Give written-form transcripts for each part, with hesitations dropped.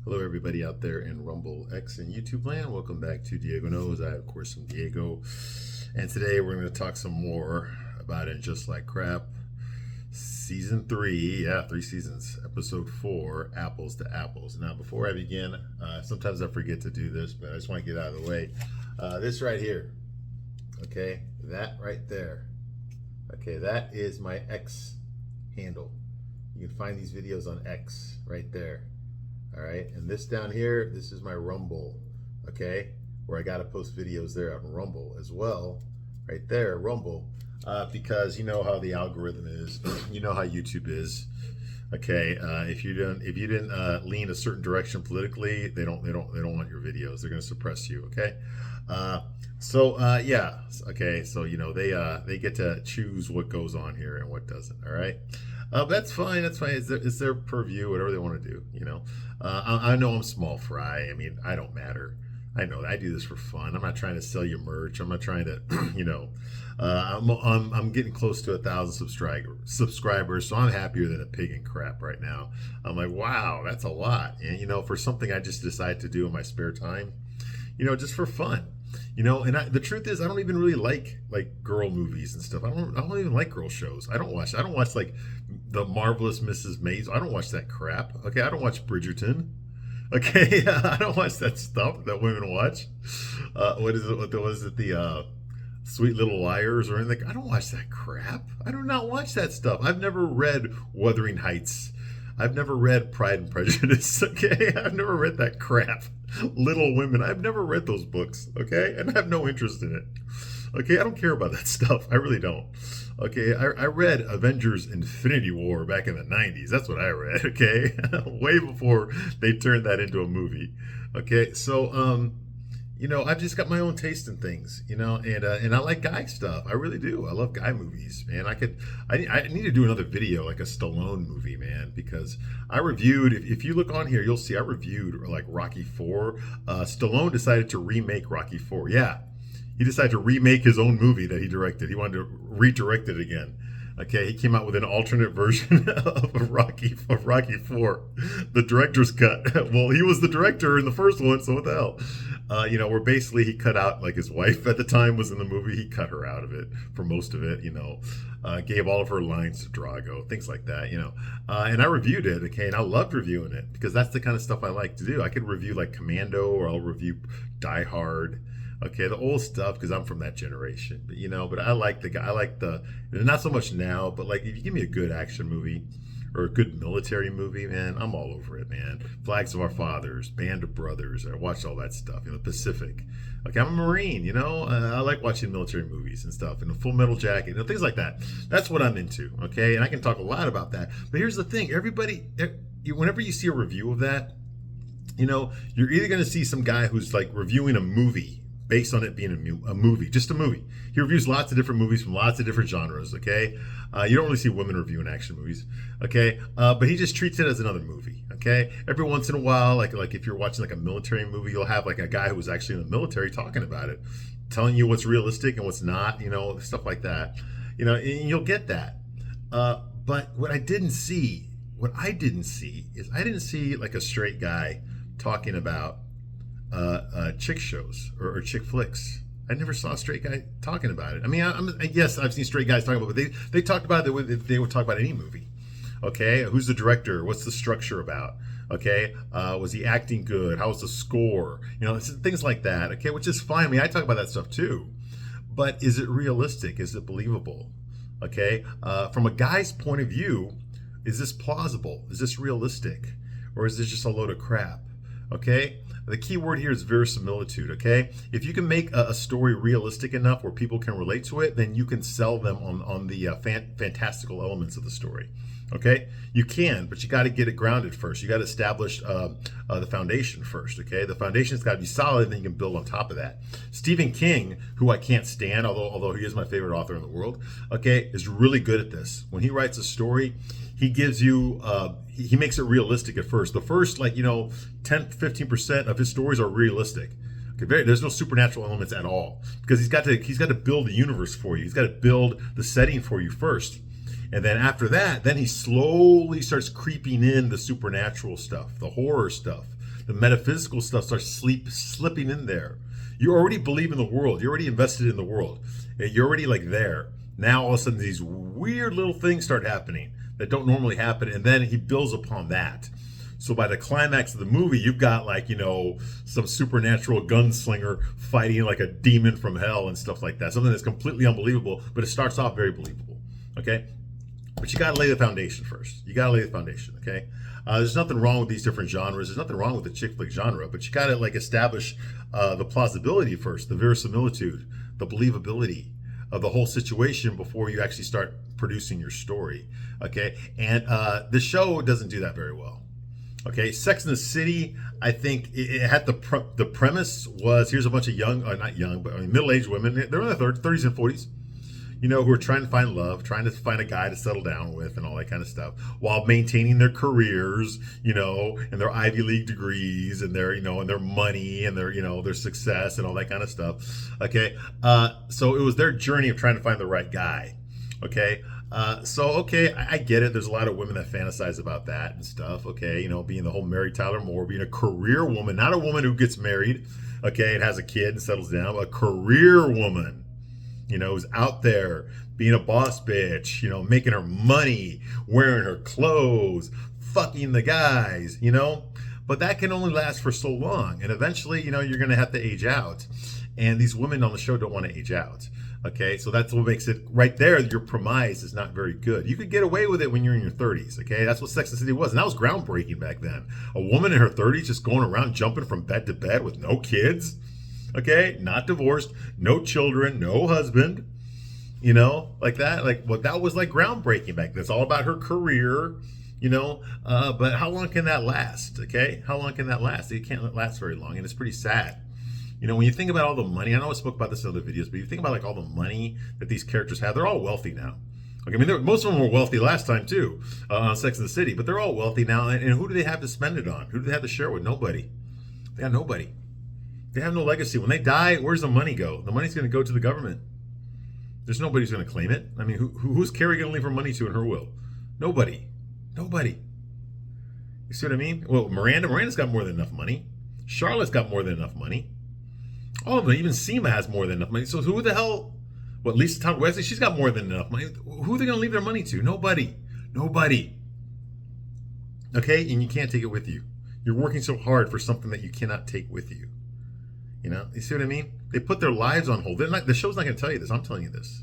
Hello, everybody out there in Rumble X and YouTube land. Welcome back to Diego Knows. I, of course, am Diego. And today we're going to talk some more about It Just Like Crap. Season 3, 3 seasons. Episode 4, Apples to Apples. Now, before I begin, sometimes I forget to do this, but I just want to get out of the way. This right here, okay, that right there, okay, that is my X handle. You can find these videos on X right there. All right, and this down here, this is my Rumble, okay, where I got to post videos there on Rumble as well, right there, Rumble, because you know how the algorithm is, you know how YouTube is, okay. If you didn't lean a certain direction politically, they don't want your videos. They're going to suppress you, okay. Yeah, okay. So you know they get to choose what goes on here and what doesn't. All right. That's fine. That's fine. It's their purview, whatever they want to do. You know, I know I'm small fry. I mean, I don't matter. I know that. I do this for fun. I'm not trying to sell you merch. I'm not trying to, you know, I'm getting close to 1,000 subscribers, so I'm happier than a pig in crap right now. I'm like, wow, that's a lot. And you know, for something I just decided to do in my spare time, you know, just for fun. You know, and the truth is, I don't even really like girl movies and stuff. I don't even like girl shows. I don't watch like the Marvelous Mrs. Maisel. I don't watch that crap. Okay, I don't watch Bridgerton. Okay, I don't watch that stuff that women watch. What is it? What was it? The Sweet Little Liars or anything? I don't watch that crap. I do not watch that stuff. I've never read Wuthering Heights. I've never read Pride and Prejudice, okay? I've never read that crap. Little Women. I've never read those books, okay? And I have no interest in it. Okay, I don't care about that stuff. I really don't. Okay, I read Avengers Infinity War back in the 90s. That's what I read, okay? Way before they turned that into a movie. Okay, so you know, I've just got my own taste in things, you know, and I like guy stuff. I really do. I love guy movies, man. I need to do another video, like a Stallone movie, man, because I reviewed. If you look on here, you'll see I reviewed like Rocky 4. Stallone decided to remake Rocky 4. Yeah, he decided to remake his own movie that he directed. He wanted to redirect it again. Okay, he came out with an alternate version of Rocky 4, the director's cut. Well, he was the director in the first one, so what the hell? You know, where basically he cut out, like his wife at the time was in the movie, he cut her out of it for most of it, you know, gave all of her lines to Drago, things like that, you know. And I reviewed it, okay, and I loved reviewing it because that's the kind of stuff I like to do. I could review like Commando, or I'll review Die Hard. Okay, the old stuff because I'm from that generation, but you know, but I like the not so much now, but like if you give me a good action movie or a good military movie, man, I'm all over it, man. Flags of Our Fathers, Band of Brothers, I watched all that stuff, you know, Pacific. Like I'm a Marine, you know, I like watching military movies and stuff, and a Full Metal Jacket, you know, things like that. That's what I'm into, okay, and I can talk a lot about that. But here's the thing, whenever you see a review of that, you know, you're either going to see some guy who's like reviewing a movie based on it being a movie, just a movie. He reviews lots of different movies from lots of different genres, okay? You don't really see women reviewing action movies, okay? But he just treats it as another movie, okay? Every once in a while, like if you're watching like a military movie, you'll have like a guy who was actually in the military talking about it, telling you what's realistic and what's not, you know, stuff like that. You know, and you'll get that. But what I didn't see is I didn't see like a straight guy talking about chick shows or chick flicks. I never saw a straight guy talking about it. I mean, yes, I've seen straight guys talking about it, but they talked about it. They would talk about any movie. Okay, who's the director? What's the structure about? Okay, was he acting good? How was the score? You know, things like that. Okay, which is fine. I mean, I talk about that stuff too. But is it realistic? Is it believable? Okay, from a guy's point of view, is this plausible? Is this realistic? Or is this just a load of crap? Okay, the key word here is verisimilitude. Okay, if you can make a story realistic enough where people can relate to it, then you can sell them on the fantastical elements of the story. Okay, you can, but you got to get it grounded first. You got to establish the foundation first. Okay, the foundation's got to be solid, and then you can build on top of that. Stephen King, who I can't stand, although he is my favorite author in the world, okay, is really good at this. When he writes a story, he gives you he makes it realistic at first. The first, like, you know, 10-15% of his stories are realistic. Okay, there's no supernatural elements at all because he's got to build the universe for you. He's got to build the setting for you first. And then after that, then he slowly starts creeping in the supernatural stuff, the horror stuff, The metaphysical stuff starts slipping in there. You already believe in the world. You're already invested in the world. You're already like there. Now all of a sudden these weird little things start happening that don't normally happen, and then he builds upon that. So by the climax of the movie, you've got like, some supernatural gunslinger fighting like a demon from hell and stuff like that. Something that's completely unbelievable, but it starts off very believable. Okay? But you got to lay the foundation first. You got to lay the foundation, okay? There's nothing wrong with these different genres. There's nothing wrong with the chick flick genre, but you got to like establish the plausibility first, the verisimilitude, the believability of the whole situation before you actually start producing your story, okay? And the show doesn't do that very well. Okay, Sex in the City, I think it had the premise was, here's a bunch of young, or not young, but middle-aged women. They're in their 30s and 40s, who are trying to find love, trying to find a guy to settle down with and all that kind of stuff, while maintaining their careers, and their Ivy League degrees and their, and their money and their, their success and all that kind of stuff. Okay, so it was their journey of trying to find the right guy. Okay. I get it. There's a lot of women that fantasize about that and stuff. Okay. Being the whole Mary Tyler Moore, being a career woman, not a woman who gets married, okay, and has a kid and settles down, but a career woman, who's out there being a boss bitch, making her money, wearing her clothes, fucking the guys, but that can only last for so long. And eventually, you're going to have to age out. And these women on the show don't want to age out. Okay, so that's what makes it right there. Your premise is not very good. You could get away with it when you're in your 30s. Okay, that's what Sex and the City was, and that was groundbreaking back then. A woman in her 30s just going around jumping from bed to bed with no kids. Okay, not divorced, no children, no husband. Like that. That was like groundbreaking back then. It's all about her career. But how long can that last? Okay, how long can that last? It can't last very long, and it's pretty sad. When you think about all the money, I know I spoke about this in other videos, but you think about like all the money that these characters have, they're all wealthy now. Okay, I mean, most of them were wealthy last time too, on Sex and the City, but they're all wealthy now. And who do they have to spend it on? Who do they have to share with? Nobody. They got nobody. They have no legacy. When they die, where's the money go? The money's going to go to the government. There's nobody who's going to claim it. I mean, who's Carrie going to leave her money to in her will? Nobody. Nobody. You see what I mean? Well, Miranda's got more than enough money. Charlotte's got more than enough money. All of them, even Seema has more than enough money. So who the hell? What, Lisa Todd Wesley? She's got more than enough money. Who are they going to leave their money to? Nobody. Nobody. Okay? And you can't take it with you. You're working so hard for something that you cannot take with you. You see what I mean? They put their lives on hold. The show's not going to tell you this. I'm telling you this.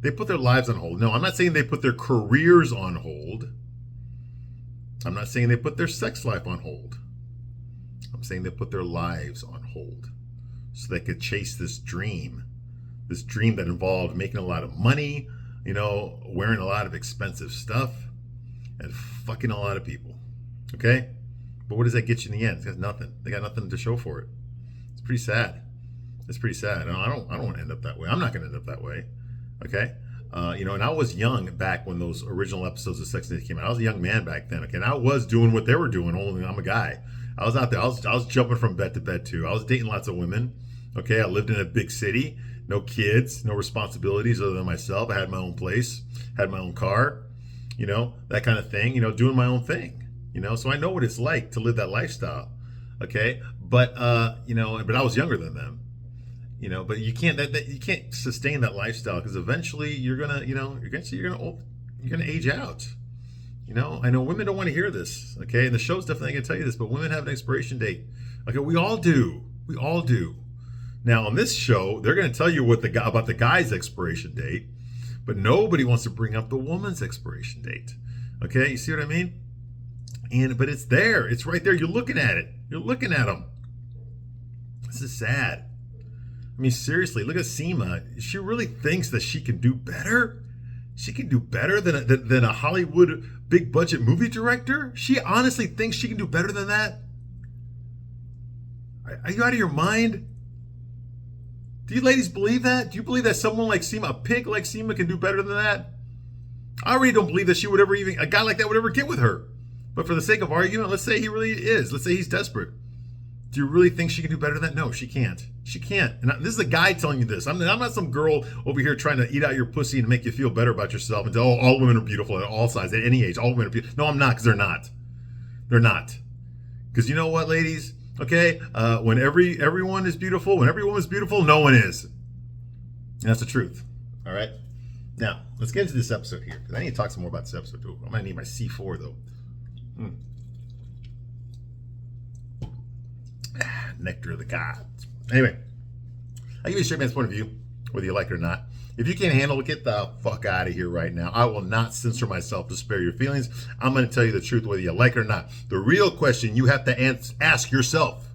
They put their lives on hold. No, I'm not saying they put their careers on hold. I'm not saying they put their sex life on hold. I'm saying they put their lives on hold so they could chase this dream that involved making a lot of money, wearing a lot of expensive stuff and fucking a lot of people. Okay? But what does that get you in the end? It's got nothing. They got nothing to show for it. It's pretty sad. It's pretty sad. I don't want to end up that way. I'm not going to end up that way. Okay? And I was young back when those original episodes of Sex and the City came out. I was a young man back then. Okay? And I was doing what they were doing, only I'm a guy. I was out there. I was jumping from bed to bed too. I was dating lots of women. Okay? I lived in a big city. No kids, no responsibilities other than myself. I had my own place, had my own car, that kind of thing, doing my own thing, so I know what it's like to live that lifestyle. Okay. But, but I was younger than them, but you can't, you can't sustain that lifestyle because eventually you're going to age out. I know women don't want to hear this. Okay. And the show's definitely going to tell you this, but women have an expiration date. Okay. We all do. We all do. Now, on this show, they're going to tell you about the guy's expiration date, but nobody wants to bring up the woman's expiration date. Okay, you see what I mean? But it's there. It's right there. You're looking at it. You're looking at them. This is sad. I mean, seriously, look at Seema. She really thinks that she can do better? She can do better than a Hollywood big-budget movie director? She honestly thinks she can do better than that? Are you out of your mind? Do you ladies believe that? Do you believe that someone like Seema, a pig like Seema, can do better than that? I already don't believe that she would ever a guy like that would ever get with her. But for the sake of argument, let's say he really is. Let's say he's desperate. Do you really think she can do better than that? No, she can't. She can't. And this is a guy telling you this. I'm not some girl over here trying to eat out your pussy and make you feel better about yourself and tell, all women are beautiful at all sizes, at any age. All women are beautiful. No, I'm not, because they're not. They're not. Because you know what, ladies? Okay, when everyone is beautiful, when every woman is beautiful, no one is. And that's the truth. All right. Now let's get into this episode here, because I need to talk some more about this episode too. I'm gonna need my C4 though. Nectar of the gods. Anyway, I give you a straight man's point of view, whether you like it or not. If you can't handle it, get the fuck out of here right now. I will not censor myself to spare your feelings. I'm going to tell you the truth, whether you like it or not. The real question you have to ask yourself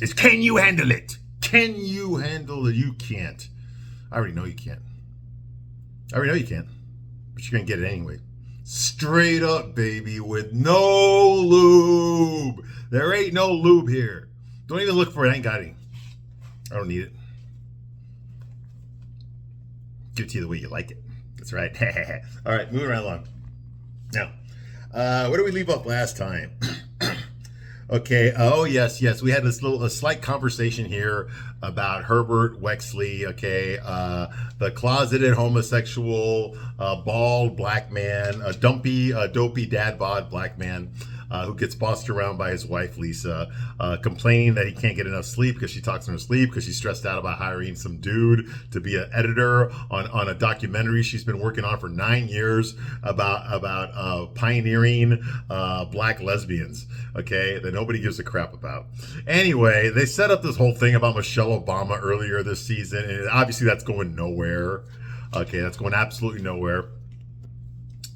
is, can you handle it? Can you handle it? You can't. I already know you can't. I already know you can't. But you're going to get it anyway. Straight up, baby, with no lube. There ain't no lube here. Don't even look for it. I ain't got any. I don't need it. Give it to you the way you like it. That's right. All right, moving right along. Now, where did we leave off last time? Okay. Oh, yes. We had this a slight conversation here about Herbert Wexley. Okay. The closeted homosexual, bald black man, a dopey dad bod black man. Who gets bossed around by his wife, Lisa, complaining that he can't get enough sleep because she talks in her sleep because she's stressed out about hiring some dude to be an editor on a documentary she's been working on for 9 years about pioneering black lesbians, okay, that nobody gives a crap about. Anyway, they set up this whole thing about Michelle Obama earlier this season, and obviously that's going nowhere. Okay, that's going absolutely nowhere.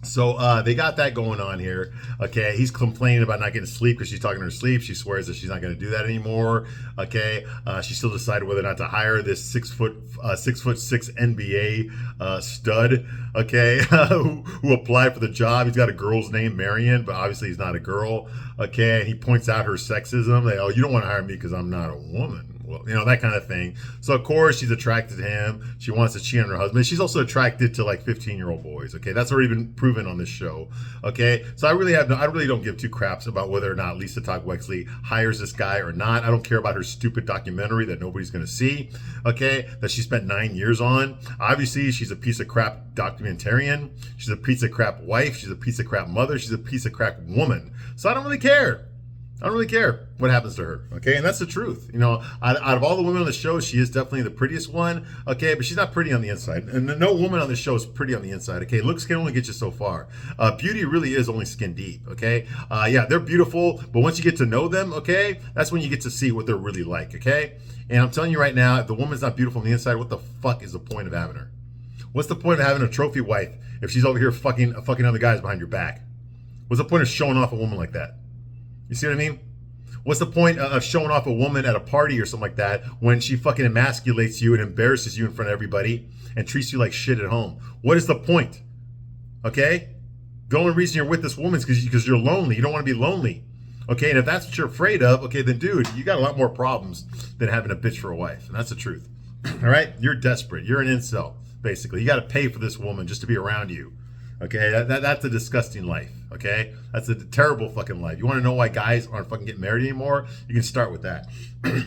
So they got that going on here. Okay, he's complaining about not getting sleep because she's talking in her sleep. She swears that she's not going to do that anymore. Okay, she still decided whether or not to hire this 6'6" NBA stud. Okay, who applied for the job. He's got a girl's name, Marion, but obviously he's not a girl. Okay, and he points out her sexism. Like, oh, you don't want to hire me because I'm not a woman. Well, you know, that kind of thing. So of course she's attracted to him. She wants to cheat on her husband. She's also attracted to like 15-year-old boys. Okay, that's already been proven on this show. Okay, so I really don't give two craps about whether or not Lisa Todd Wexley hires this guy or not. I don't care about her stupid documentary that nobody's going to see. Okay, that she spent 9 years on. Obviously, she's a piece of crap documentarian. She's a piece of crap wife. She's a piece of crap mother. She's a piece of crap woman. So I don't really care. I don't really care what happens to her, okay? And that's the truth. You know, out of all the women on the show, she is definitely the prettiest one, okay? But she's not pretty on the inside. And no woman on the show is pretty on the inside, okay? Looks can only get you so far. Beauty really is only skin deep, okay? Yeah, they're beautiful, but once you get to know them, okay, that's when you get to see what they're really like, okay? And I'm telling you right now, if the woman's not beautiful on the inside, what the fuck is the point of having her? What's the point of having a trophy wife if she's over here fucking other guys behind your back? What's the point of showing off a woman like that? You see what I mean? What's the point of showing off a woman at a party or something like that when she fucking emasculates you and embarrasses you in front of everybody and treats you like shit at home? What is the point? Okay? The only reason you're with this woman is because you're lonely. You don't want to be lonely. Okay? And if that's what you're afraid of, okay, then dude, you got a lot more problems than having a bitch for a wife. And that's the truth. All right? You're desperate. You're an incel, basically. You got to pay for this woman just to be around you. Okay, that's a disgusting life, okay? That's a terrible fucking life. You want to know why guys aren't fucking getting married anymore? You can start with that.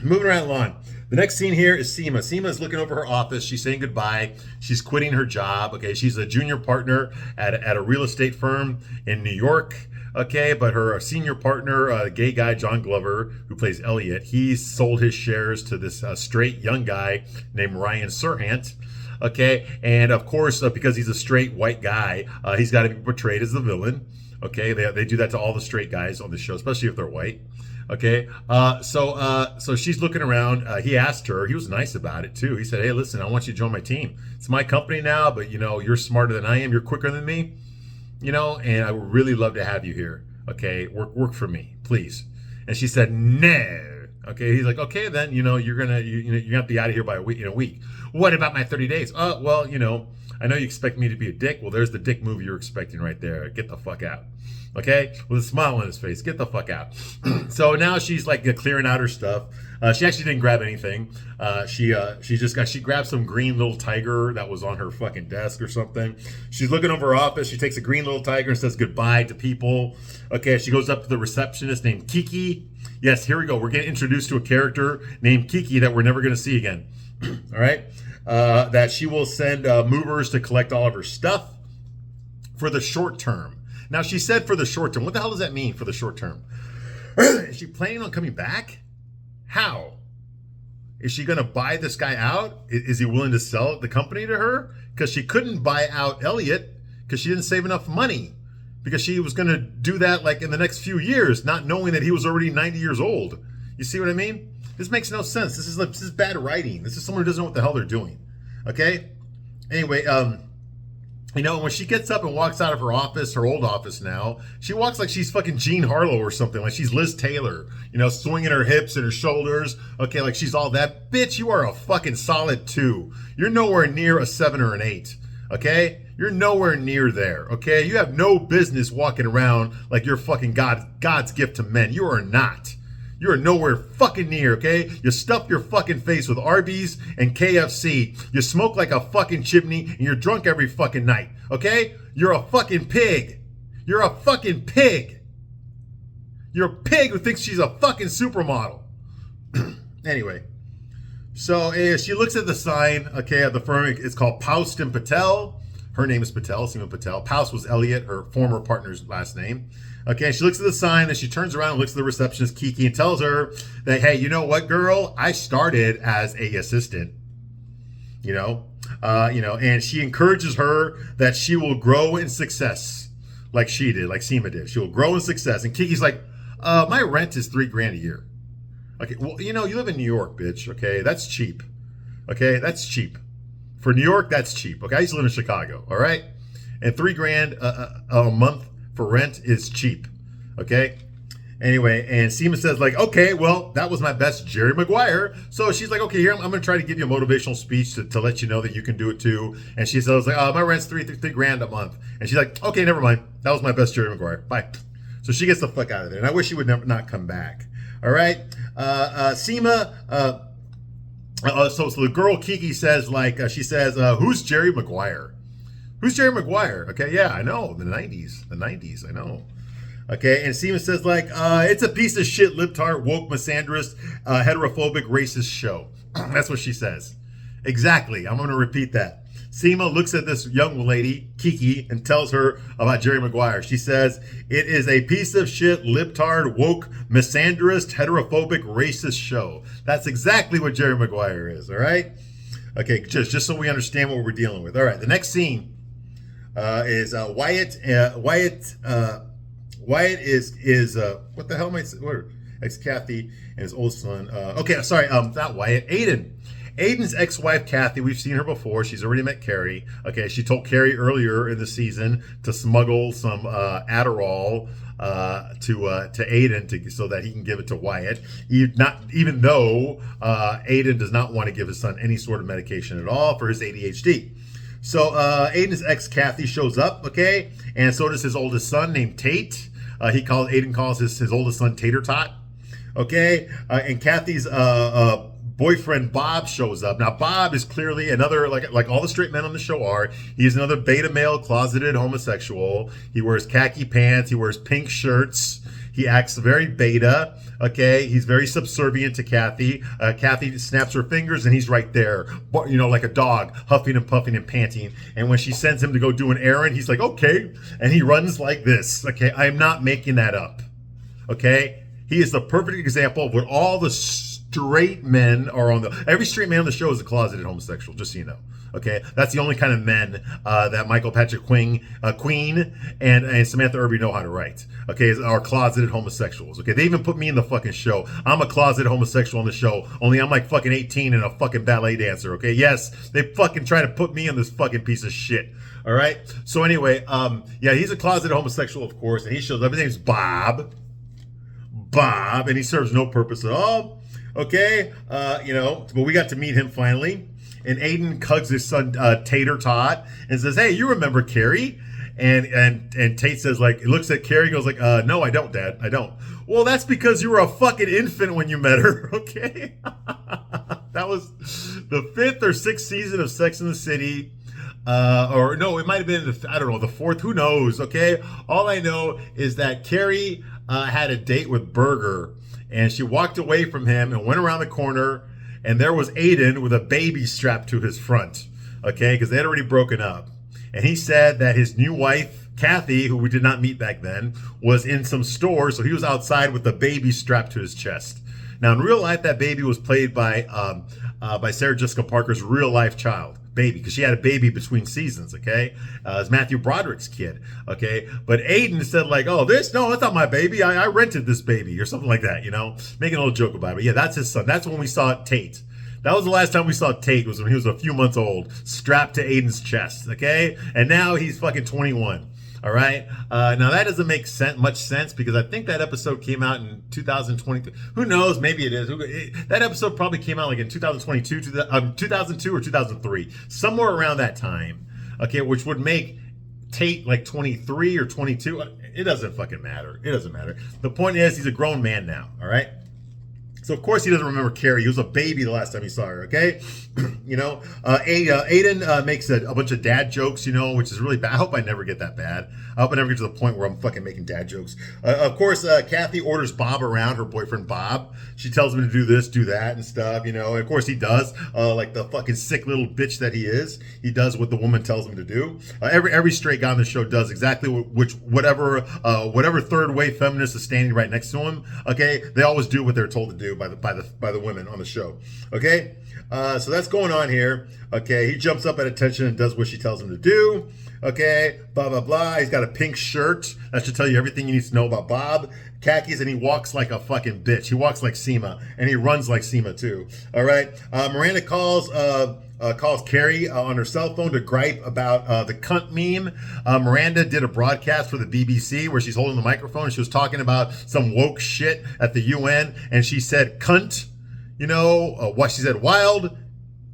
Moving right along. The next scene here is Seema. Seema is looking over her office. She's saying goodbye. She's quitting her job, okay? She's a junior partner at a real estate firm in New York, okay? But her senior partner, gay guy, John Glover, who plays Elliot, he sold his shares to this straight young guy named Ryan Serhant. Okay, and of course, because he's a straight white guy, he's got to be portrayed as the villain. Okay, they do that to all the straight guys on the show, especially if they're white. Okay, so she's looking around. He asked her. He was nice about it too. He said, "Hey, listen, I want you to join my team. It's my company now, but you know, you're smarter than I am. You're quicker than me. You know, and I would really love to have you here. Okay, work for me, please." And she said, "No." Okay, he's like, okay, then, you know, you're gonna have to be out of here by in a week. What about my 30 days? Well, you know, I know you expect me to be a dick. Well, there's the dick move you're expecting right there. Get the fuck out. Okay, with a smile on his face. Get the fuck out. So now she's like clearing out her stuff. She actually didn't grab anything. She grabbed some green little tiger that was on her fucking desk or something. She's looking over her office. She takes a green little tiger and says goodbye to people. Okay, she goes up to the receptionist named Kiki. Yes, here we go. We're getting introduced to a character named Kiki that we're never going to see again. All right, that she will send movers to collect all of her stuff for the short term. Now, she said for the short term. What the hell does that mean for the short term? Is she planning on coming back? How? Is she going to buy this guy out? Is he willing to sell the company to her? Because she couldn't buy out Elliot because she didn't save enough money. Because she was going to do that like in the next few years, not knowing that he was already 90 years old. You see what I mean? This makes no sense. This is bad writing. This is someone who doesn't know what the hell they're doing. Okay? Anyway, when she gets up and walks out of her office, her old office now, she walks like she's fucking Jean Harlow or something, like she's Liz Taylor, swinging her hips and her shoulders. Okay, like she's all that. Bitch, you are a fucking solid 2. You're nowhere near a 7 or an 8. Okay? You're nowhere near there. Okay? You have no business walking around like you're fucking God's gift to men. You are not. You are nowhere fucking near, okay? You stuff your fucking face with Arby's and KFC. You smoke like a fucking chimney and you're drunk every fucking night, okay? You're a fucking pig. You're a fucking pig. You're a pig who thinks she's a fucking supermodel. Anyway, so she looks at the sign, okay, of the firm. It's called Paust and Patel. Her name is Patel, Seema Patel. Paust was Elliot, her former partner's last name. Okay, she looks at the sign, and she turns around and looks at the receptionist, Kiki, and tells her that, hey, you know what, girl? I started as a assistant, and she encourages her that she will grow in success like she did, like Seema did. She will grow in success. And Kiki's like, my rent is $3,000 a year. Okay, well, you live in New York, bitch, okay? That's cheap. Okay, that's cheap. For New York, that's cheap. Okay, I used to live in Chicago, all right? And $3,000 a month for rent is cheap. Okay? Anyway, and Seema says, like, okay, well, that was my best Jerry Maguire. So she's like, okay, here, I'm going to try to give you a motivational speech to let you know that you can do it too. And she says, like, my rent's $3,000 a month. And she's like, okay, never mind. That was my best Jerry Maguire. Bye. So she gets the fuck out of there. And I wish she would not come back. All right? Seema, so the girl Kiki says, like, she says, who's Jerry Maguire? Who's Jerry Maguire? Okay, yeah, I know. The 90s, I know. Okay, and Seema says, like, it's a piece of shit, libtard, woke, misandrist, heterophobic, racist show. That's what she says. Exactly. I'm going to repeat that. Seema looks at this young lady, Kiki, and tells her about Jerry Maguire. She says, it is a piece of shit, libtard, woke, misandrist, heterophobic, racist show. That's exactly what Jerry Maguire is, all right? Okay, just so we understand what we're dealing with. All right, the next scene is Wyatt. Wyatt is what the hell am I saying? What? Ex-Kathy and his old son. Okay, sorry, not Wyatt. Aiden's ex-wife, Kathy, we've seen her before. She's already met Carrie. Okay, she told Carrie earlier in the season to smuggle some Adderall to Aiden so that he can give it to Wyatt. Even though Aiden does not want to give his son any sort of medication at all for his ADHD. So Aiden's ex Kathy shows up, okay, and so does his oldest son named Tate. Aiden calls his oldest son Tater Tot, okay, and Kathy's boyfriend Bob shows up. Now Bob is clearly another, like all the straight men on the show are. He's another beta male, closeted homosexual. He wears khaki pants. He wears pink shirts. He acts very beta. Okay, he's very subservient to Kathy. Kathy snaps her fingers and he's right there, like a dog, huffing and puffing and panting. And when she sends him to go do an errand, he's like, okay. And he runs like this. Okay, I am not making that up. Okay, he is the perfect example of what all the straight men are every straight man on the show is a closeted homosexual, just so you know. Okay, that's the only kind of men that Michael Patrick Queen and Samantha Irby know how to write. Okay, are closeted homosexuals. Okay, they even put me in the fucking show. I'm a closeted homosexual on the show, only I'm like fucking 18 and a fucking ballet dancer. Okay, yes, they fucking try to put me in this fucking piece of shit. All right. So anyway, yeah, he's a closeted homosexual, of course, and he shows up. His name's Bob, and he serves no purpose at all. Okay, but we got to meet him finally. And Aiden hugs his son Tater Tot and says, "Hey, you remember Carrie?" And Tate says, like, he looks at Carrie, goes like, "No, I don't, Dad. I don't." Well, that's because you were a fucking infant when you met her. Okay, that was the 5th or 6th season of Sex and the City. Or no, it might have been the 4th. Who knows? Okay, all I know is that Carrie had a date with Berger, and she walked away from him and went around the corner. And there was Aiden with a baby strapped to his front, okay, because they had already broken up. And he said that his new wife Kathy, who we did not meet back then, was in some store, so he was outside with a baby strapped to his chest. Now, in real life, that baby was played by Sarah Jessica Parker's real life child, baby, because she had a baby between seasons, okay? It's Matthew Broderick's kid, okay? But Aiden said like, oh, that's not my baby. I rented this baby or something like that, you know? Making a little joke about it. But yeah, that's his son. That's when we saw Tate. That was the last time we saw Tate, was when he was a few months old, strapped to Aiden's chest, okay? And now he's fucking 21. All right. Now that doesn't make much sense, because I think that episode came out in 2022. Who knows? Maybe it is. That episode probably came out like in 2022, 2002 or 2003, somewhere around that time. Okay, which would make Tate like 23 or 22. It doesn't fucking matter. It doesn't matter. The point is, he's a grown man now. All right. So, of course, he doesn't remember Carrie. He was a baby the last time he saw her, okay? You know, Aiden makes a bunch of dad jokes, you know, which is really bad. I hope I never get that bad. I hope I never get to the point where I'm fucking making dad jokes. Of course, Kathy orders Bob around, her boyfriend Bob. She tells him to do this, do that, and stuff, you know. And of course, he does, like the fucking sick little bitch that he is. He does what the woman tells him to do. Every straight guy on the show does exactly whatever third wave feminist is standing right next to him, okay? They always do what they're told to do by the women on the show. Okay, so that's going on here. Okay, he jumps up at attention and does what she tells him to do. Okay, blah blah blah. He's got a pink shirt. That should tell you everything you need to know about Bob. Khakis, and he walks like a fucking bitch. He walks like Seema, and he runs like Seema too. All right. Miranda calls Carrie on her cell phone to gripe about the cunt meme. Miranda did a broadcast for the BBC where she's holding the microphone and she was talking about some woke shit at the UN, and she said cunt, you know, what she said, wild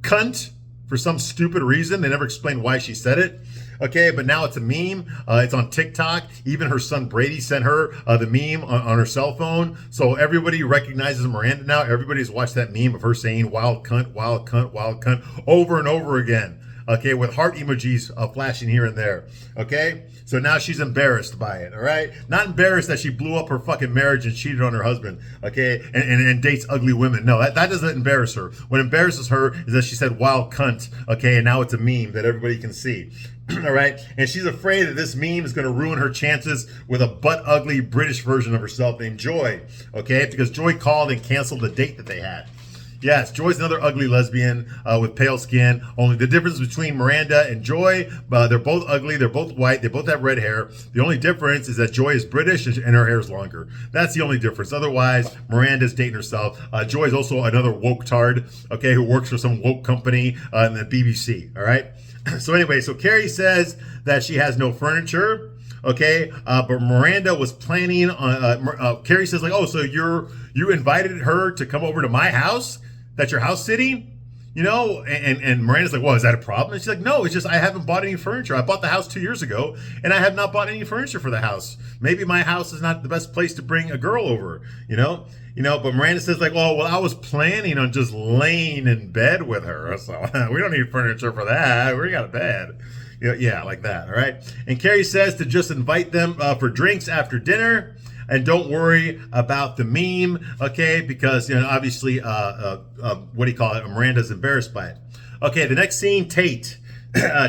cunt, for some stupid reason. They never explained why she said it. Okay, but now it's a meme. It's on TikTok. Even her son Brady sent her the meme on her cell phone. So everybody recognizes Miranda now. Everybody's watched that meme of her saying wild cunt, wild cunt, wild cunt over and over again. Okay, with heart emojis flashing here and there. Okay, so now she's embarrassed by it. All right, not embarrassed that she blew up her fucking marriage and cheated on her husband. Okay, and dates ugly women. No, that doesn't embarrass her. What embarrasses her is that she said wild cunt. Okay, and now it's a meme that everybody can see. All right, and she's afraid that this meme is going to ruin her chances with a butt ugly British version of herself named Joy. Okay, because Joy called and canceled the date that they had. Yes, Joy's another ugly lesbian with pale skin. Only the difference between Miranda and Joy, they're both ugly, they're both white, they both have red hair. The only difference is that Joy is British and her hair is longer. That's the only difference. Otherwise, Miranda's dating herself. Joy is also another woke tard, okay, who works for some woke company in the BBC, all right? So anyway, so Carrie says that she has no furniture. Okay, but Miranda was planning on. Carrie says like, "Oh, so you invited her to come over to my house? That's your house sitting?" You know, and Miranda's like, "Well, is that a problem?" And she's like, "No, it's just I haven't bought any furniture. I bought the house 2 years ago, and I have not bought any furniture for the house. Maybe my house is not the best place to bring a girl over. You know." But Miranda says like, "Oh, well, I was planning on just laying in bed with her, so we don't need furniture for that. We got a bed." Yeah, like that, all right? And Carrie says to just invite them for drinks after dinner, and don't worry about the meme, okay? Because, obviously, Miranda's embarrassed by it. Okay, the next scene, Tate.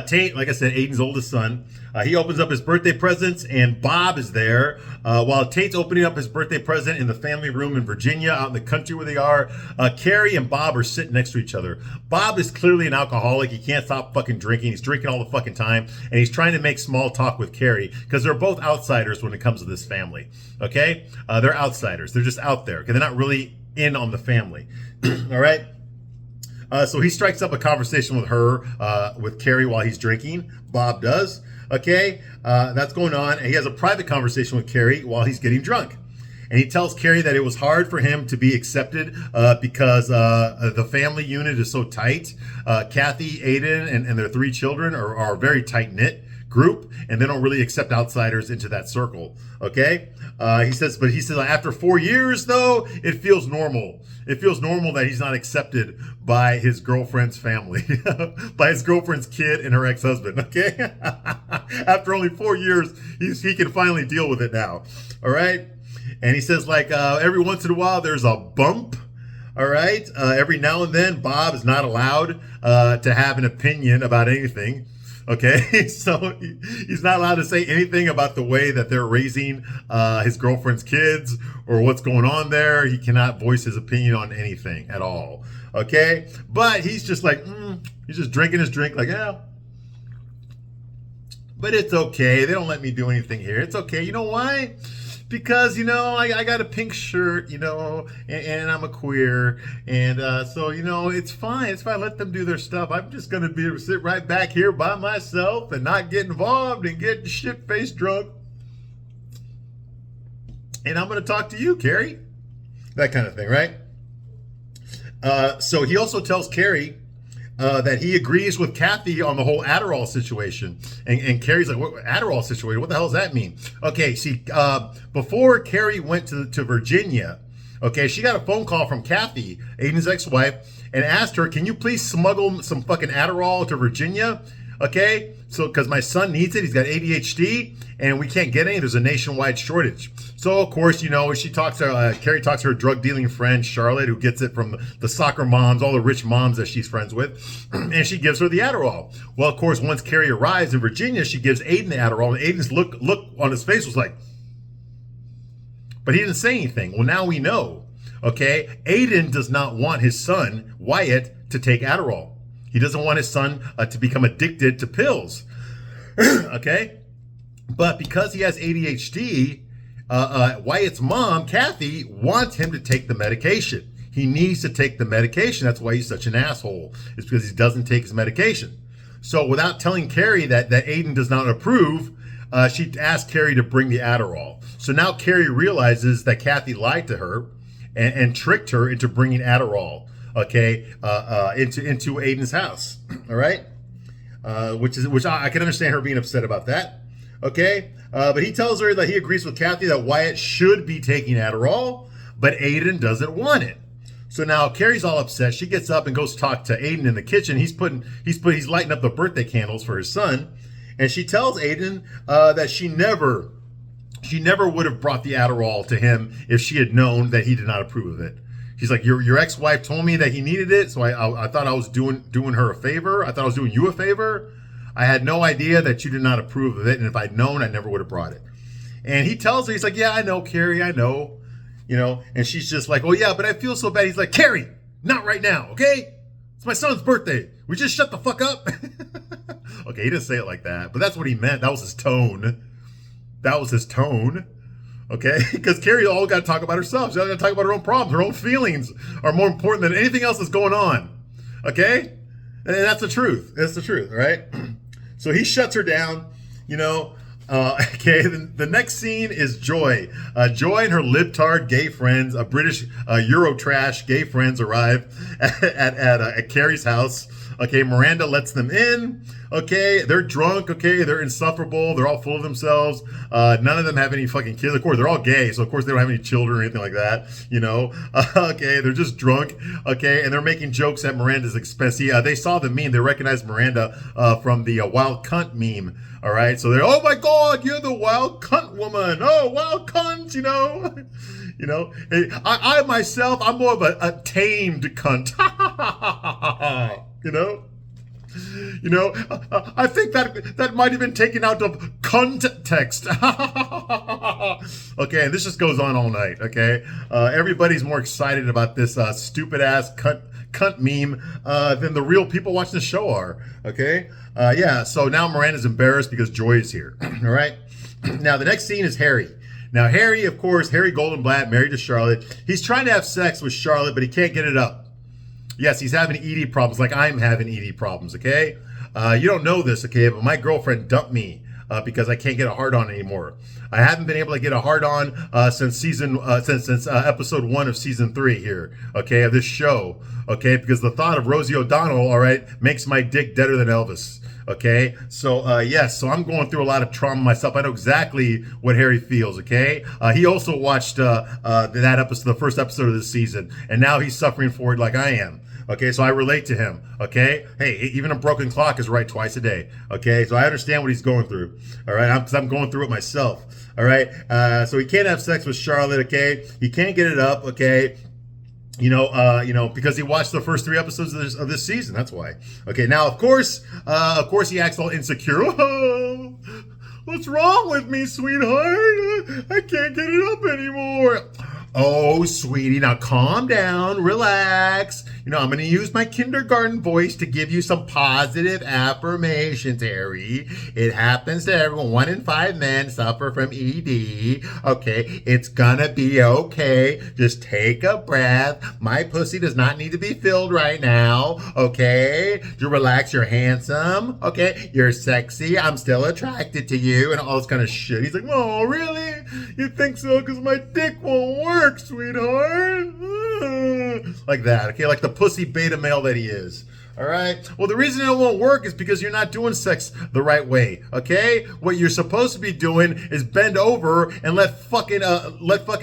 Tate, like I said, Aiden's oldest son. He opens up his birthday presents, and Bob is there. While Tate's opening up his birthday present in the family room in Virginia, out in the country where they are, Carrie and Bob are sitting next to each other. Bob is clearly an alcoholic. He can't stop fucking drinking. He's drinking all the fucking time, and he's trying to make small talk with Carrie because they're both outsiders when it comes to this family. Okay? They're outsiders. They're just out there because they're not really in on the family. All right? So he strikes up a conversation with her, with Carrie while he's drinking. Bob does. Okay, that's going on. And he has a private conversation with Carrie while he's getting drunk. And he tells Carrie that it was hard for him to be accepted because the family unit is so tight. Kathy, Aiden, and their 3 children are a very tight-knit group, and they don't really accept outsiders into that circle. Okay? He says after 4 years, though, it feels normal. It feels normal that he's not accepted by his girlfriend's family, by his girlfriend's kid and her ex-husband, okay? After only 4 years, he can finally deal with it now, all right? And he says, like, every once in a while, there's a bump, all right? Every now and then, Bob is not allowed to have an opinion about anything. Okay, so he's not allowed to say anything about the way that they're raising his girlfriend's kids or what's going on there. He cannot voice his opinion on anything at all. Okay, but he's just like, he's just drinking his drink like, yeah. But it's okay. They don't let me do anything here. It's okay. You know why? Because, I got a pink shirt, and I'm a queer. And so, it's fine. It's fine. Let them do their stuff. I'm just going to sit right back here by myself and not get involved and get shit-faced drunk. And I'm going to talk to you, Carrie. That kind of thing, right? So he also tells Carrie that he agrees with Kathy on the whole Adderall situation. And Carrie's like, what Adderall situation? What the hell does that mean? Okay, see, before Carrie went to Virginia, okay, she got a phone call from Kathy, Aiden's ex-wife, and asked her, can you please smuggle some fucking Adderall to Virginia? Okay, so because my son needs it, he's got ADHD, and we can't get any. There's a nationwide shortage. So of course, she talks to Carrie talks to her drug dealing friend Charlotte, who gets it from the soccer moms, all the rich moms that she's friends with, and she gives her the Adderall. Well, of course, once Carrie arrives in Virginia, she gives Aiden the Adderall, and Aiden's look on his face was like, but he didn't say anything. Well, now we know. Okay, Aiden does not want his son Wyatt to take Adderall. He doesn't want his son to become addicted to pills. Okay? But because he has ADHD, Wyatt's mom, Kathy, wants him to take the medication. He needs to take the medication. That's why he's such an asshole. It's because he doesn't take his medication. So without telling Carrie that Aiden does not approve, she asked Carrie to bring the Adderall. So now Carrie realizes that Kathy lied to her and tricked her into bringing Adderall. Okay, into Aiden's house. All right, which I can understand her being upset about that. Okay, but he tells her that he agrees with Kathy that Wyatt should be taking Adderall, but Aiden doesn't want it. So now Carrie's all upset. She gets up and goes to talk to Aiden in the kitchen. He's lighting up the birthday candles for his son, and she tells Aiden that she never would have brought the Adderall to him if she had known that he did not approve of it. He's like, your ex-wife told me that he needed it, so I thought I was doing her a favor. I thought I was doing you a favor. I had no idea that you did not approve of it, and if I'd known, I never would have brought it. And he tells her, he's like, yeah, I know, Carrie, I know. And she's just like, oh yeah, but I feel so bad. He's like, Carrie, not right now, okay? It's my son's birthday. We just shut the fuck up. Okay, he didn't say it like that, but that's what he meant. That was his tone. Okay, because Carrie all got to talk about herself. She's got to talk about her own problems. Her own feelings are more important than anything else that's going on. Okay, and that's the truth. That's the truth, right? So he shuts her down. Okay, the next scene is Joy. Joy and her libtard gay friends, British Eurotrash gay friends, arrive at Carrie's house. Okay, Miranda lets them in. Okay, they're drunk. Okay, they're insufferable. They're all full of themselves. None of them have any fucking kids. Of course, they're all gay, so of course they don't have any children or anything like that. Okay, they're just drunk. Okay, and they're making jokes at Miranda's expense. See, they saw the meme. They recognized Miranda from the wild cunt meme. All right, so they're, oh my God, you're the wild cunt woman. Oh, wild cunt, Hey, I myself, I'm more of a tamed cunt. I think that might have been taken out of context. Okay, and this just goes on all night. Okay, everybody's more excited about this stupid ass cunt meme than the real people watching the show are. Okay, yeah. So now Miranda's embarrassed because Joy is here. All right. Now the next scene is Harry. Now Harry, of course, Harry Goldenblatt, married to Charlotte. He's trying to have sex with Charlotte, but he can't get it up. Yes, he's having ED problems like I'm having ED problems, okay? You don't know this, okay, but my girlfriend dumped me because I can't get a hard-on anymore. I haven't been able to get a hard-on since episode 1 of season 3 here, okay, of this show, okay? Because the thought of Rosie O'Donnell, all right, makes my dick deader than Elvis. Okay, so yes, so I'm going through a lot of trauma myself. I know exactly what Harry feels. Okay, he also watched that episode, the first episode of this season, and now he's suffering for it like I am. Okay, so I relate to him. Okay, hey, even a broken clock is right twice a day. Okay, so I understand what he's going through. All right, because I'm going through it myself. All right, so he can't have sex with Charlotte. Okay, he can't get it up. Okay. because he watched the first 3 episodes of this season. That's why. Okay, now of course, he acts all insecure. Oh, what's wrong with me, sweetheart? I can't get it up anymore. Oh, sweetie, now calm down, relax. I'm going to use my kindergarten voice to give you some positive affirmations, Harry. It happens to everyone. 1 in 5 men suffer from ED. Okay, it's going to be okay. Just take a breath. My pussy does not need to be filled right now. Okay, you relax. You're handsome. Okay, you're sexy. I'm still attracted to you, and all this kind of shit. He's like, oh, really? You think so? Because my dick won't work, sweetheart. Like that, okay? Like the pussy beta male that he is. All right. Well, the reason it won't work is because you're not doing sex the right way. Okay. What you're supposed to be doing is bend over and let fucking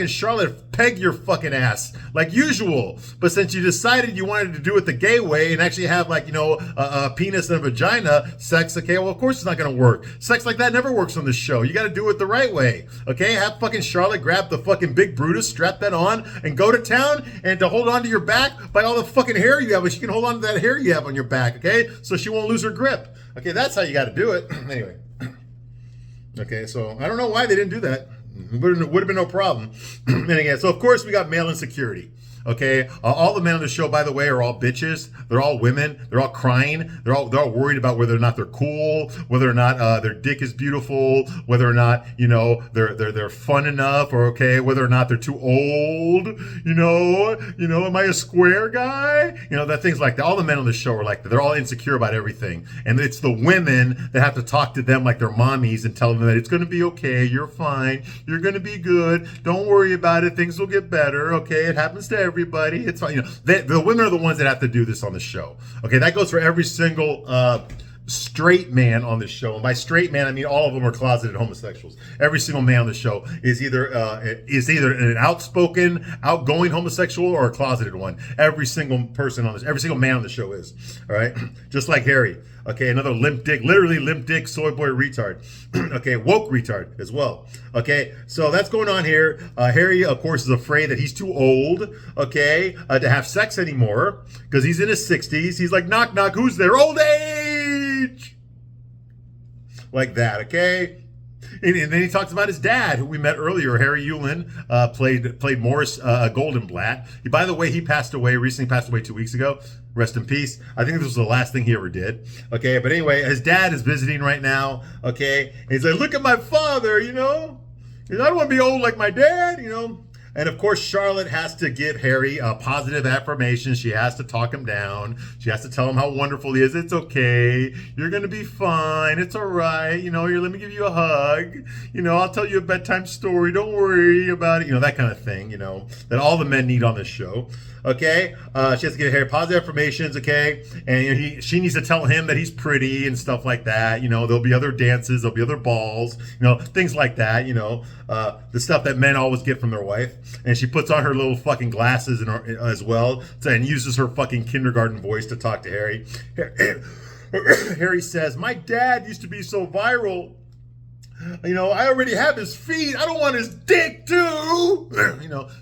Charlotte peg your fucking ass like usual. But since you decided you wanted to do it the gay way and actually have a penis and a vagina sex, okay. Well, of course it's not gonna work. Sex like that never works on this show. You got to do it the right way. Okay. Have fucking Charlotte grab the fucking big Brutus, strap that on, and go to town and to hold on to your back by all the fucking hair you have. But she can hold on to that hair you have on your back, okay? So she won't lose her grip. Okay, that's how you got to do it. Anyway. Okay, so I don't know why they didn't do that. It would have been no problem. And again, so of course we got male insecurity. Okay, all the men on the show, by the way, are all bitches. They're all women. They're all crying. They're all worried about whether or not they're cool, whether or not their dick is beautiful, whether or not they're fun enough, or okay, whether or not they're too old. Am I a square guy? That things like that. All the men on the show are like that. They're all insecure about everything, and it's the women that have to talk to them like they're mommies and tell them that it's going to be okay. You're fine. You're going to be good. Don't worry about it. Things will get better. Okay, it happens to everybody. It's fine. The women are the ones that have to do this on the show. Okay, that goes for every single straight man on the show. And by straight man, I mean all of them are closeted homosexuals. Every single man on the show is either an outspoken, outgoing homosexual or a closeted one. Every single man on the show is. All right, just like Harry. Okay, another limp dick, literally limp dick, soy boy retard. Okay, woke retard as well. Okay, so that's going on here. Harry, of course, is afraid that he's too old, okay, to have sex anymore because he's in his 60s. He's like, knock, knock, who's there? Old age! Like that, okay? And then he talks about his dad, who we met earlier. Harry Yulin played Morris Goldenblatt. By the way, he recently passed away 2 weeks ago. Rest in peace. I think this was the last thing he ever did. Okay, but anyway, his dad is visiting right now. Okay, and he's like, look at my father, I don't want to be old like my dad, And of course, Charlotte has to give Harry positive affirmations. She has to talk him down. She has to tell him how wonderful he is. It's okay. You're going to be fine. It's all right. Here, let me give you a hug. I'll tell you a bedtime story. Don't worry about it. That kind of thing, that all the men need on this show. Okay, she has to give Harry positive affirmations. Okay, and she needs to tell him that he's pretty and stuff like that. There'll be other dances, there'll be other balls, things like that. The stuff that men always get from their wife. And she puts on her little fucking glasses as well, and uses her fucking kindergarten voice to talk to Harry. Harry says, "My dad used to be so viral. I already have his feet. I don't want his dick too."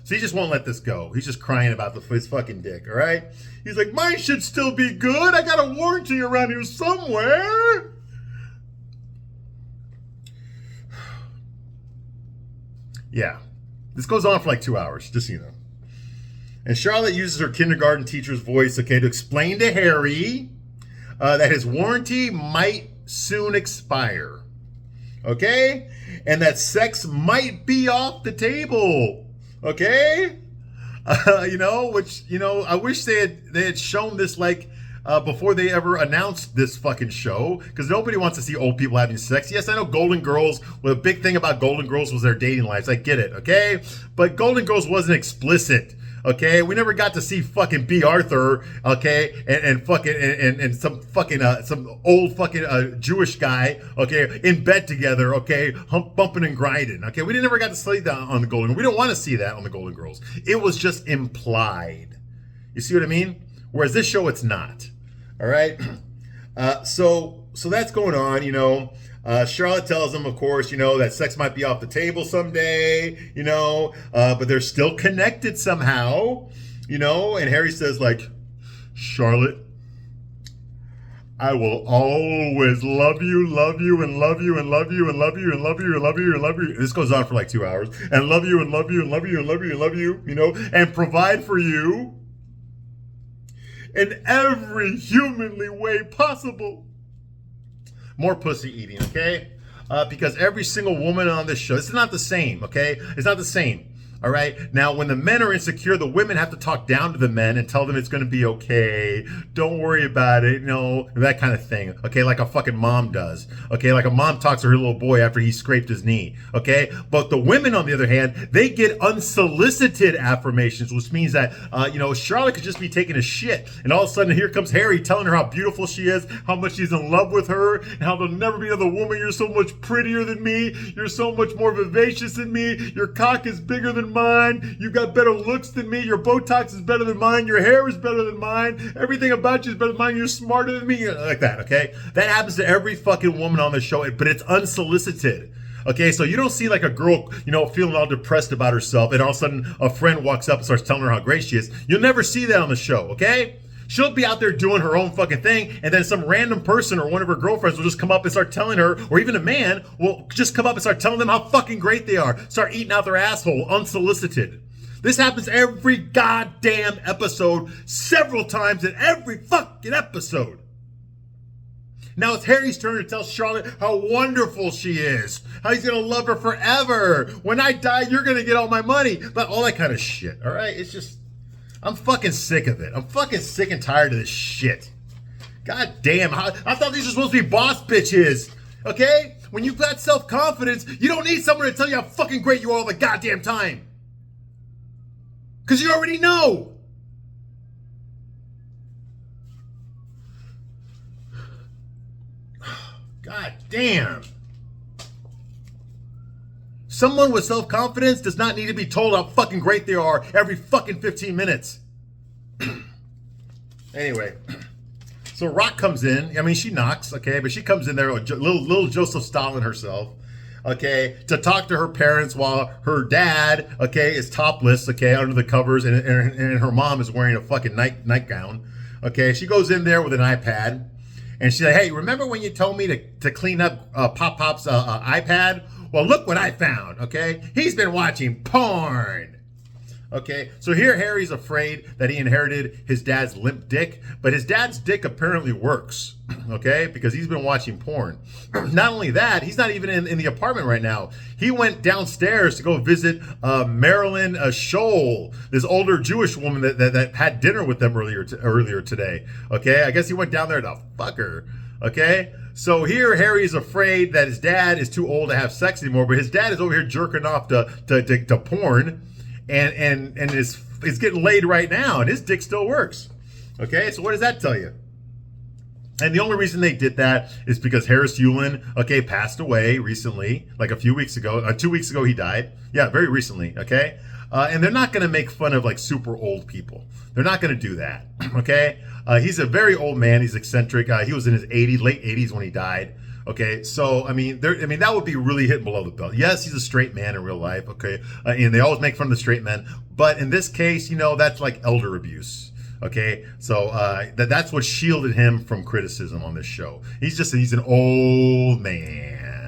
So he just won't let this go. He's just crying about his fucking dick, all right? He's like, mine should still be good. I got a warranty around here somewhere. Yeah. This goes on for like 2 hours, just so you know. And Charlotte uses her kindergarten teacher's voice, okay, to explain to Harry that his warranty might soon expire. Okay? And that sex might be off the table. Okay? I wish they had shown this before they ever announced this fucking show, because nobody wants to see old people having sex. Yes, I know Golden Girls, well, the big thing about Golden Girls was their dating lives. I get it, okay? But Golden Girls wasn't explicit. Okay, we never got to see fucking B. Arthur, okay, and some fucking some old fucking Jewish guy, okay, in bed together, okay, bumping and grinding, okay. We never got to see that on the Golden Girls. We don't want to see that on the Golden Girls. It was just implied. You see what I mean? Whereas this show, it's not. All right. So that's going on, Charlotte tells him, of course, that sex might be off the table someday, but they're still connected somehow. you know, and Harry says like, Charlotte, I will always love you, love you, and love you, and love you, and love you, and love you, and love you, and love you. This goes on for like 2 hours. And love you, and love you, and love you, and love you, and love you, you know, and provide for you in every humanly way possible. More pussy eating, okay? Because every single woman on this show, this is not the same, okay? It's not the same. All right. Now, when the men are insecure, the women have to talk down to the men and tell them it's going to be okay. Don't worry about it. You know, that kind of thing. Okay. Like a fucking mom does. Okay. Like a mom talks to her little boy after he scraped his knee. Okay. But the women, on the other hand, they get unsolicited affirmations, which means that, you know, Charlotte could just be taking a shit. And all of a sudden, here comes Harry telling her how beautiful she is, how much he's in love with her, and how there'll never be another woman. You're so much prettier than me. You're so much more vivacious than me. Your cock is bigger than mine. You've got better looks than me. Your Botox is better than mine. Your hair is better than mine. Everything about you is better than mine. You're smarter than me. Like that, okay? That happens to every fucking woman on the show, but it's unsolicited. Okay, so you don't see like a girl, you know, feeling all depressed about herself, and all of a sudden a friend walks up and starts telling her how great she is. You'll never see that on the show, okay? She'll be out there doing her own fucking thing, and then some random person or one of her girlfriends will just come up and start telling her, or even a man will just come up and start telling them how fucking great they are. Start eating out their asshole, unsolicited. This happens every goddamn episode, several times in every fucking episode. Now it's Harry's turn to tell Charlotte how wonderful she is, how he's gonna love her forever. When I die, you're gonna get all my money, but all that kind of shit, all right? It's just... I'm fucking sick of it. I'm fucking sick and tired of this shit. God damn. I thought these were supposed to be boss bitches. Okay? When you've got self-confidence, you don't need someone to tell you how fucking great you are all the goddamn time. Because you already know. God damn. Someone with self-confidence does not need to be told how fucking great they are every fucking 15 minutes. Anyway, so Rock comes in. I mean, she knocks, okay, but she comes in there, little Joseph Stalin herself, okay, to talk to her parents while her dad, okay, is topless, okay, under the covers, and her mom is wearing a fucking nightgown, okay. She goes in there with an iPad, and she's like, hey, remember when you told me to clean up Pop's iPad? Well, look what I found, okay? He's been watching porn. Okay, so here Harry's afraid that he inherited his dad's limp dick, but his dad's dick apparently works, okay? Because he's been watching porn. Not only that, he's not even in the apartment right now. He went downstairs to go visit Marilyn Scholl, this older Jewish woman that had dinner with them earlier today, okay? I guess he went down there to fuck her, okay? So here, Harry is afraid that his dad is too old to have sex anymore, but his dad is over here jerking off to porn, and is getting laid right now, and his dick still works. Okay, so what does that tell you? And the only reason they did that is because Harris Yulin, okay, passed away recently, like a few weeks ago. 2 weeks ago he died. Yeah, very recently. Okay, and they're not going to make fun of like super old people. They're not going to do that. Okay. He's a very old man. He's eccentric. He was in his late 80s when he died. Okay, so I mean, that would be really hitting below the belt. Yes, he's a straight man in real life. Okay, and they always make fun of the straight men, but in this case, you know, that's like elder abuse. Okay, so that's what shielded him from criticism on this show. He's an old man.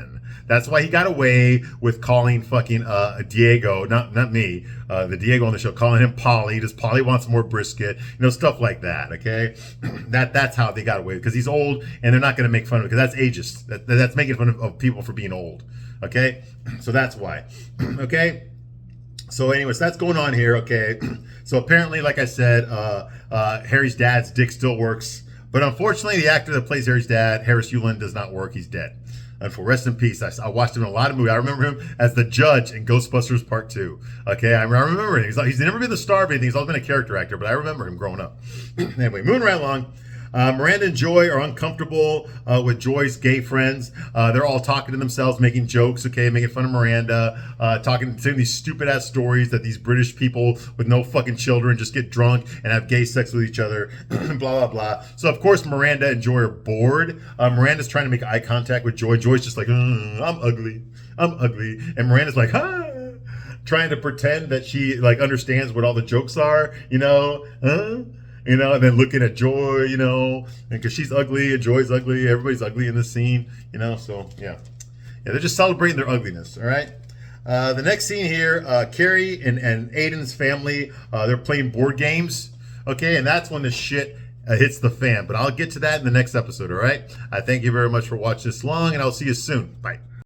That's why he got away with calling fucking Diego, not me, the Diego on the show, calling him Polly. Does Polly want some more brisket? You know, stuff like that, okay? That's how they got away, because he's old, and they're not going to make fun of it, because that's ageist. That's making fun of people for being old, okay? So that's why, okay? So anyways, that's going on here, okay? So apparently, like I said, Harry's dad's dick still works, but unfortunately, the actor that plays Harry's dad, Harris Yulin, does not work. He's dead. And for rest in peace, I watched him in a lot of movies. I remember him as the judge in Ghostbusters Part 2. Okay, I remember him. He's never been the star of anything. He's always been a character actor, but I remember him growing up. Anyway, moving right along. Miranda and Joy are uncomfortable with Joy's gay friends. They're all talking to themselves, making jokes, okay, making fun of Miranda, saying these stupid ass stories that these British people with no fucking children just get drunk and have gay sex with each other, blah, blah, blah. So, of course, Miranda and Joy are bored. Miranda's trying to make eye contact with Joy. Joy's just like, I'm ugly. I'm ugly. And Miranda's like, trying to pretend that she like understands what all the jokes are, and then looking at Joy, and because she's ugly and Joy's ugly, everybody's ugly in this scene, so yeah, they're just celebrating their ugliness. All right. The next scene here, Carrie and Aiden's family, they're playing board games. Okay, and that's when the shit hits the fan. But I'll get to that in the next episode. All right. I thank you very much for watching this long, and I'll see you soon. Bye.